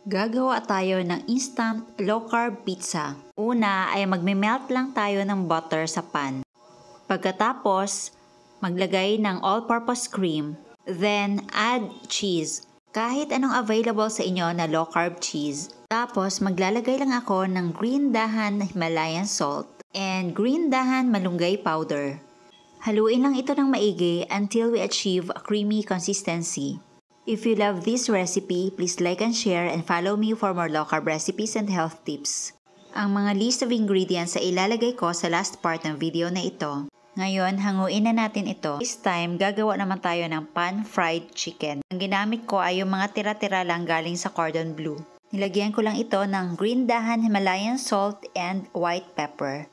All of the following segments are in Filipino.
Gagawa tayo ng instant low-carb pizza. Una ay magme-melt lang tayo ng butter sa pan. Pagkatapos, maglagay ng all-purpose cream. Then, add cheese. Kahit anong available sa inyo na low-carb cheese. Tapos, maglalagay lang ako ng green dahan Himalayan salt and green dahan malunggay powder. Haluin lang ito ng maigi until we achieve a creamy consistency. If you love this recipe, please like and share and follow me for more low-carb recipes and health tips. Ang mga list of ingredients ay ilalagay ko sa last part ng video na ito. Ngayon, hanguin na natin ito. This time, gagawa naman tayo ng pan-fried chicken. Ang ginamit ko ay yung mga tira-tira lang galing sa cordon bleu. Nilagyan ko lang ito ng green dahan Himalayan salt and white pepper.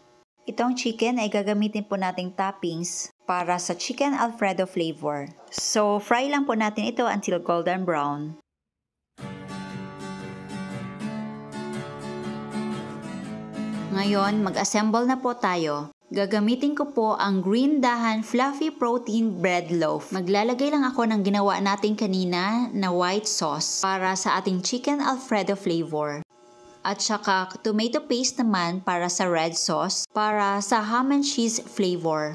Itong chicken ay gagamitin po nating toppings para sa chicken Alfredo flavor. So, fry lang po natin ito until golden brown. Ngayon, mag-assemble na po tayo. Gagamitin ko po ang green dahan fluffy protein bread loaf. Maglalagay lang ako ng ginawa natin kanina na white sauce para sa ating chicken Alfredo flavor. At saka tomato paste naman para sa red sauce para sa ham and cheese flavor.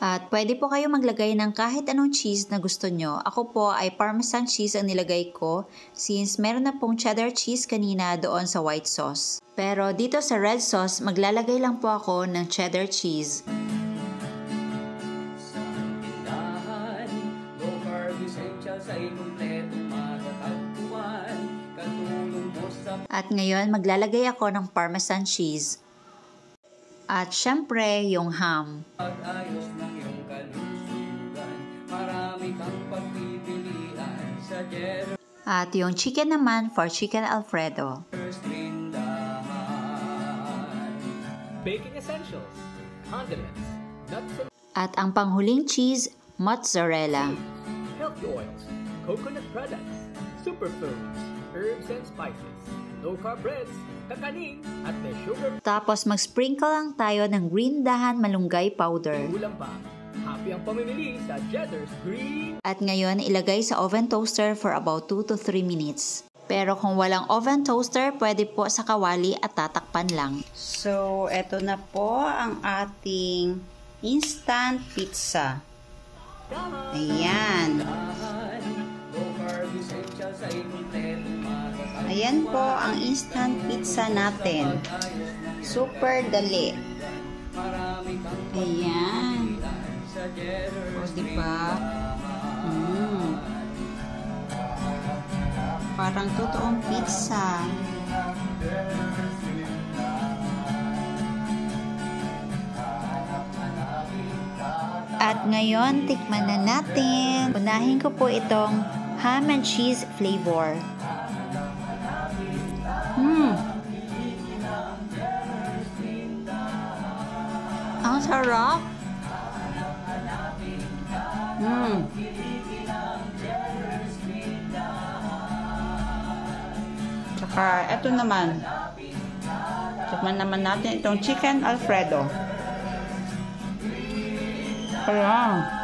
At pwede po kayo maglagay ng kahit anong cheese na gusto nyo. Ako po ay parmesan cheese ang nilagay ko since meron na pong cheddar cheese kanina doon sa white sauce. Pero dito sa red sauce, maglalagay lang po ako ng cheddar cheese. At ngayon, maglalagay ako ng parmesan cheese. At syempre, yung ham. At yung chicken naman for chicken Alfredo. Baking essentials, condiments, nuts and At ang panghuling cheese, mozzarella. healthy oils, coconut products, superfoods, herbs and spices, low-carb breads, kakaning, at may sugar. Tapos mag-sprinkle lang tayo ng green dahan malunggay powder. Ulam pa. Happy ang pamimili sa Cheddar's Green. At ngayon, ilagay sa oven toaster for about 2 to 3 minutes. Pero kung walang oven toaster, pwede po sa kawali at tatakpan lang. So, eto na po ang ating instant pizza. Ayan. Ayan po ang instant pizza natin. Super dali. Ayan. O, diba? Parang totoong pizza. At ngayon, tikman na natin. Unahin ko po itong ham and cheese flavor. Ang sarap. Tsaka, eto naman. Tikman naman natin itong chicken Alfredo. Ayan.